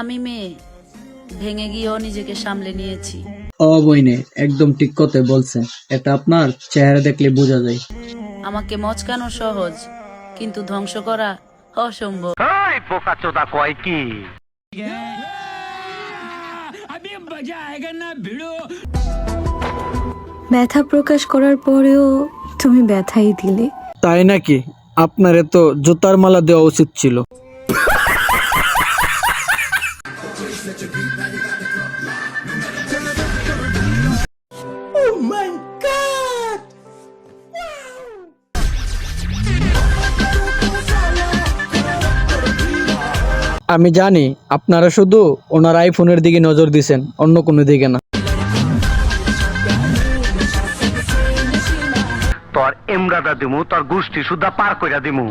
আমি মেয়ে, ভেঙে গিয়েও নিজেকে সামলে নিয়েছি। ও বইনে, একদম ঠিক কথা বলছেন। এটা আপনার চেহারা দেখলে বোঝা যায়। আমাকে মচকানো সহজ, কিন্তু ধ্বংস করা অসম্ভব। ব্যথা প্রকাশ করার পরেও তুমি ব্যথাই দিলে। তাই নাকি? আপনারে তো জুতার মালা দেওয়া উচিত ছিল। আমি জানি আপনারা শুধু ওনার আইফোনের দিকে নজর দিছেন, অন্য কোনো দিকে না। তোর এমরাদা দিমু, তোর গোষ্ঠী সুদ্ধা পার কইরা দিমু।